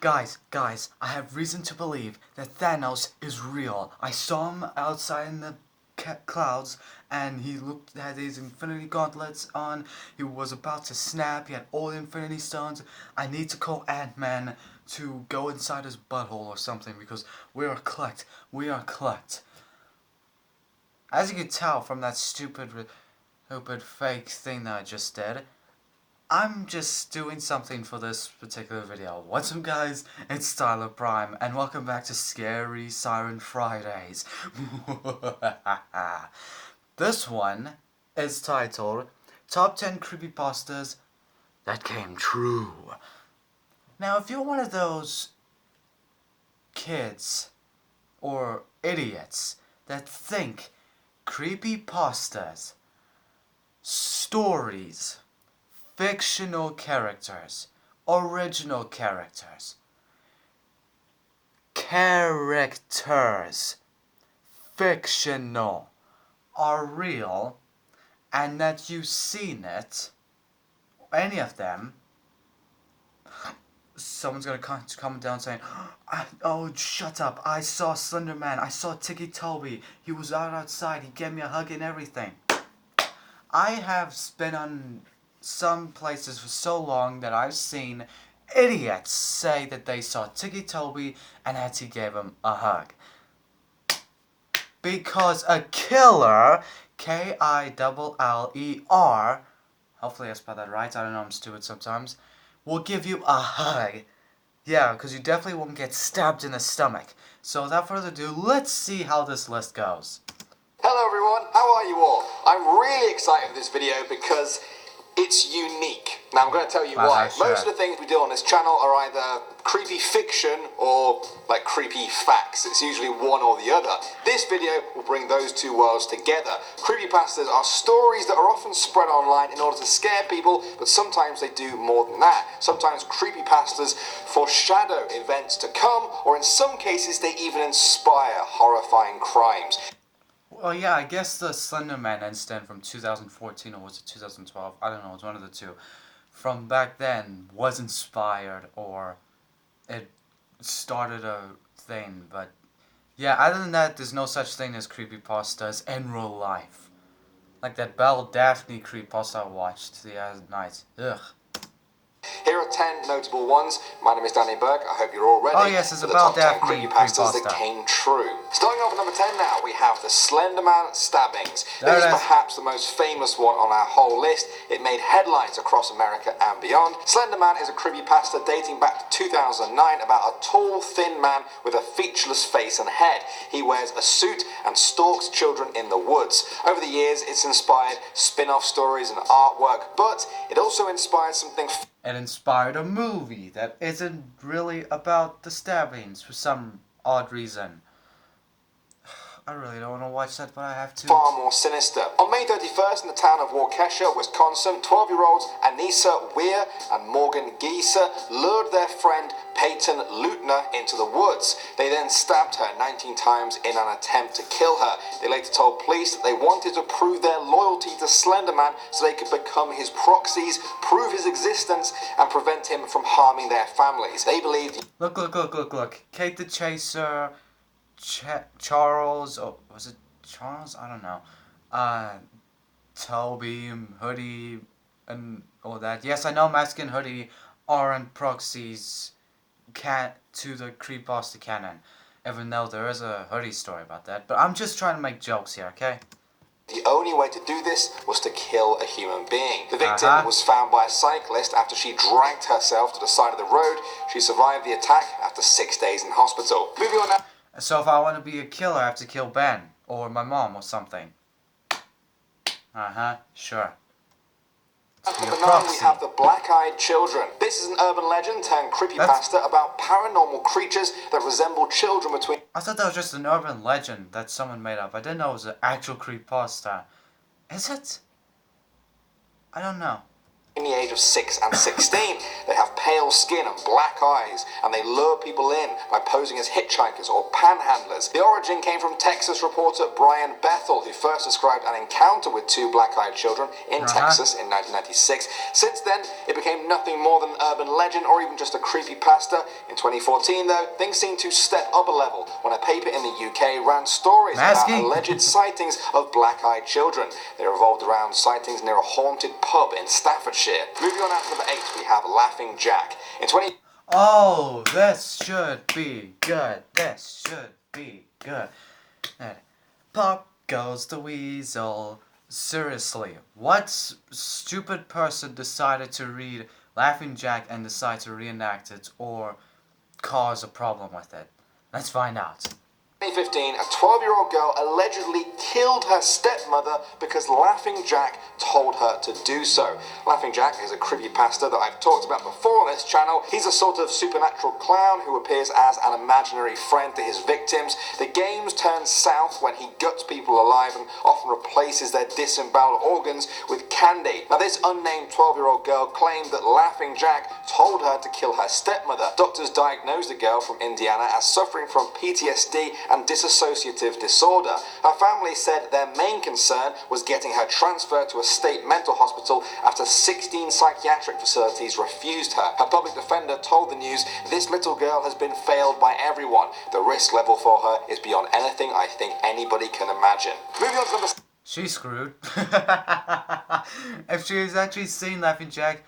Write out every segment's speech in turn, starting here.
Guys, I have reason to believe that Thanos is real. I saw him outside in the clouds, and he had his Infinity Gauntlets on. He was about to snap. He had all the Infinity Stones. I need to call Ant-Man to go inside his butthole or something because we are collect. As you can tell from that stupid fake thing that I just did, I'm just doing something for this particular video. What's up guys, it's Tyler Prime, and welcome back to Scary Siren Fridays. This one is titled, Top 10 Creepypastas That Came True. Now if you're one of those kids, or idiots, that think creepypastas, stories, fictional characters, original characters, fictional, are real, and that you've seen it, any of them, someone's gonna comment down saying, oh, shut up, I saw Slender Man, I saw Tiki Toby, he was outside, he gave me a hug and everything. I have been on some places for so long that I've seen idiots say that they saw Tiki Toby and Hetty gave him a hug. Because a killer, K-I-L-L-E-R, hopefully I spelled that right, I don't know, I'm stupid sometimes, will give you a hug. Yeah, because you definitely won't get stabbed in the stomach. So without further ado, let's see how this list goes. Hello everyone, how are you all? I'm really excited for this video because it's unique. Now I'm going to tell you why. Most of the things we do on this channel are either creepy fiction or like creepy facts. It's usually one or the other. This video will bring those two worlds together. Creepypastas are stories that are often spread online in order to scare people, but sometimes they do more than that. Sometimes creepypastas foreshadow events to come, or in some cases they even inspire horrifying crimes. Well, yeah, I guess the Slender Man incident from 2014, or was it 2012? I don't know, it's one of the two. From back then was inspired, or it started a thing, but yeah, other than that, there's no such thing as creepypastas in real life. Like that Belle Daphne creepypasta I watched the other night. Ugh. Here are 10 notable ones. My name is Danny Burke. I hope you're all ready. Oh yes, it's about Daphne creepypastas that came true. Starting off at number 10 now, we have the Slender Man stabbings. This is perhaps the most famous one on our whole list. It made headlines across America and beyond. Slender Man is a creepypasta dating back to 2009 about a tall, thin man with a featureless face and head. He wears a suit and stalks children in the woods. Over the years, it's inspired spin-off stories and artwork, but it also inspired something. It inspired a movie that isn't really about the stabbings for some odd reason. I really don't want to watch that, but I have to. Far more sinister. On May 31st in the town of Waukesha, Wisconsin, 12-year-olds Anissa Weir and Morgan Gieser lured their friend Peyton Leutner into the woods. They then stabbed her 19 times in an attempt to kill her. They later told police that they wanted to prove their loyalty to Slender Man so they could become his proxies, prove his existence, and prevent him from harming their families. They believed... Look. Kate the Chaser, Charles, oh, was it Charles? I don't know. Toby, Hoodie, and all that. Yes, I know Mask and Hoodie aren't proxies to the creepypasta canon, even though there is a Hoodie story about that. But I'm just trying to make jokes here, okay? The only way to do this was to kill a human being. The victim was found by a cyclist after she dragged herself to the side of the road. She survived the attack after 6 days in hospital. Moving on now. So if I want to be a killer, I have to kill Ben, or my mom, or something. Sure. At number 9, we have the Black-Eyed Children. This is an urban legend turned creepypasta about paranormal creatures that resemble children between... I thought that was just an urban legend that someone made up. I didn't know it was an actual creepypasta. Is it? I don't know. in the age of 6 and 16. They have pale skin and black eyes, and they lure people in by posing as hitchhikers or panhandlers. The origin came from Texas reporter Brian Bethel, who first described an encounter with two black-eyed children in Texas in 1996. Since then, it became nothing more than an urban legend or even just a creepypasta. In 2014, though, things seemed to step up a level when a paper in the UK ran stories about alleged sightings of black-eyed children. They revolved around sightings near a haunted pub in Staffordshire. Moving on out to number 8, we have Laughing Jack. In 20... Oh, this should be good. This should be good. Pop goes the weasel. Seriously, what stupid person decided to read Laughing Jack and decide to reenact it or cause a problem with it? Let's find out. 2015, a 12-year-old girl allegedly killed her stepmother because Laughing Jack told her to do so. Laughing Jack is a creepypasta that I've talked about before on this channel. He's a sort of supernatural clown who appears as an imaginary friend to his victims. The games turn south when he guts people alive and often replaces their disemboweled organs with candy. Now, this unnamed 12-year-old girl claimed that Laughing Jack told her to kill her stepmother. Doctors diagnosed the girl from Indiana as suffering from PTSD and dissociative disorder. Her family said their main concern was getting her transferred to a state mental hospital after 16 psychiatric facilities refused her. Her public defender told the news, "This little girl has been failed by everyone. The risk level for her is beyond anything I think anybody can imagine." Moving on to number... She's screwed. If she's actually seen Laughing Jack,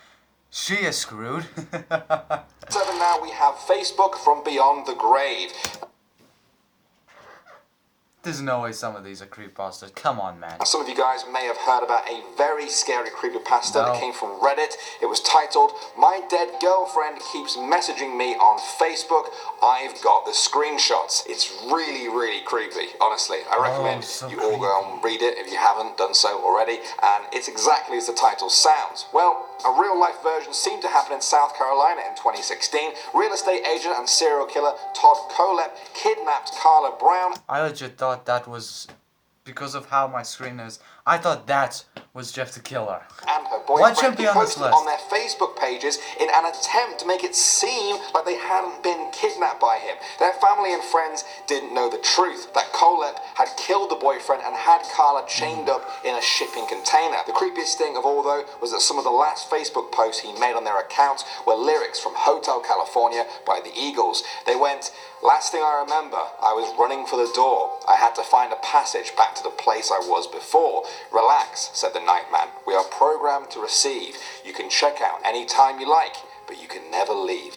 she is screwed. 7 now, we have Facebook from Beyond the Grave. There's no way some of these are creepypastas. Come on, man. Some of you guys may have heard about a very scary creepypasta that came from Reddit. It was titled, "My Dead Girlfriend Keeps Messaging Me on Facebook. I've Got the Screenshots." It's really, really creepy, honestly. I recommend you all go and read it if you haven't done so already. And it's exactly as the title sounds. Well, a real-life version seemed to happen in South Carolina in 2016. Real estate agent and serial killer Todd Colep kidnapped Carla Brown. I legit thought that was because of how my screen is. I thought that was Jeff the Killer. And her boyfriend posted on their Facebook pages in an attempt to make it seem like they hadn't been kidnapped by him. Their family and friends didn't know the truth, that Colep had killed the boyfriend and had Carla chained up in a shipping container. The creepiest thing of all, though, was that some of the last Facebook posts he made on their accounts were lyrics from Hotel California by the Eagles. They went, "Last thing I remember, I was running for the door. I had to find a passage back to the place I was before. Relax," said the Nightman. "We are programmed to receive. You can check out any time you like, but you can never leave."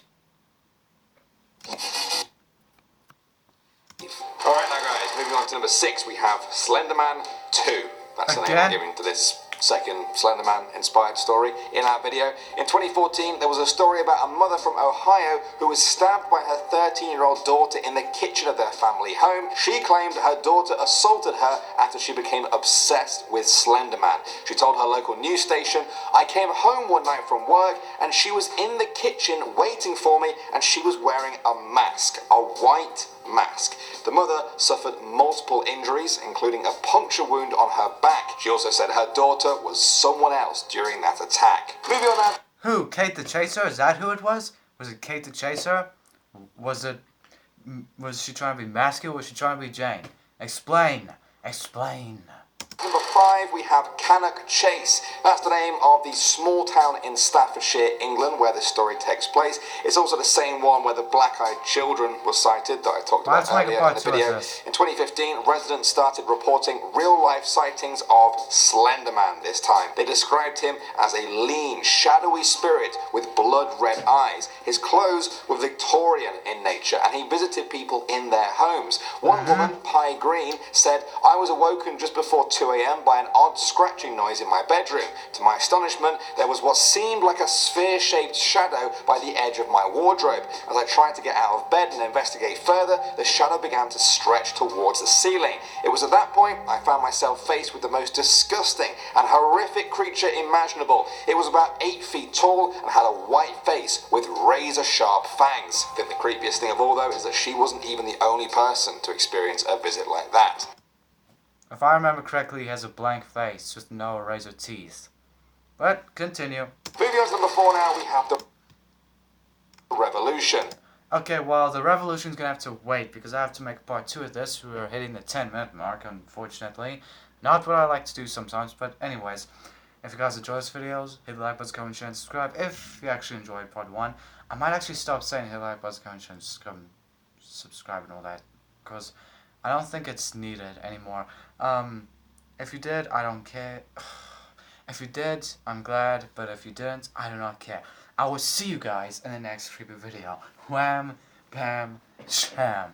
Alright now guys, moving on to number 6, we have Slenderman 2. That's the name I'm giving to this second Slenderman inspired story in our video. In 2014, there was a story about a mother from Ohio who was stabbed by her 13-year-old daughter in the kitchen of their family home. She claimed her daughter assaulted her after she became obsessed with Slenderman. She told her local news station, "I came home one night from work and she was in the kitchen waiting for me and she was wearing a mask, a white mask." The mother suffered multiple injuries, including a puncture wound on her back. She also said her daughter was someone else during that attack. Moving on now. Who? Kate the Chaser? Is that who it was? Was it Kate the Chaser? Was she trying to be masculine or was she trying to be Jane? Explain. Explain. Number 5, we have Cannock Chase. That's the name of the small town in Staffordshire, England, where this story takes place. It's also the same one where the black-eyed children were sighted that I talked about earlier in the video. In 2015, residents started reporting real-life sightings of Slenderman this time. They described him as a lean, shadowy spirit with blood-red eyes. His clothes were Victorian in nature, and he visited people in their homes. One woman, Pie Green, said, "I was awoken just before 2 a.m. by an odd scratching noise in my bedroom. To my astonishment, there was what seemed like a sphere-shaped shadow by the edge of my wardrobe. As I tried to get out of bed and investigate further, the shadow began to stretch towards the ceiling. It was at that point I found myself faced with the most disgusting and horrific creature imaginable. It was about 8 feet tall and had a white face with razor-sharp fangs." I think the creepiest thing of all, though, is that she wasn't even the only person to experience a visit like that. If I remember correctly, he has a blank face with no razor teeth. But continue. Moving on to number 4 now, we have the Revolution. Okay, well, the Revolution's gonna have to wait because I have to make part 2 of this. We're hitting the 10-minute mark, unfortunately. Not what I like to do sometimes, but anyways. If you guys enjoy these videos, hit the like button, comment, share, and subscribe. If you actually enjoyed part 1, I might actually stop saying hit the like button, comment, share, and subscribe and all that. Because I don't think it's needed anymore. If you did, I don't care. If you did, I'm glad. But if you didn't, I do not care. I will see you guys in the next creepy video. Wham, bam, sham.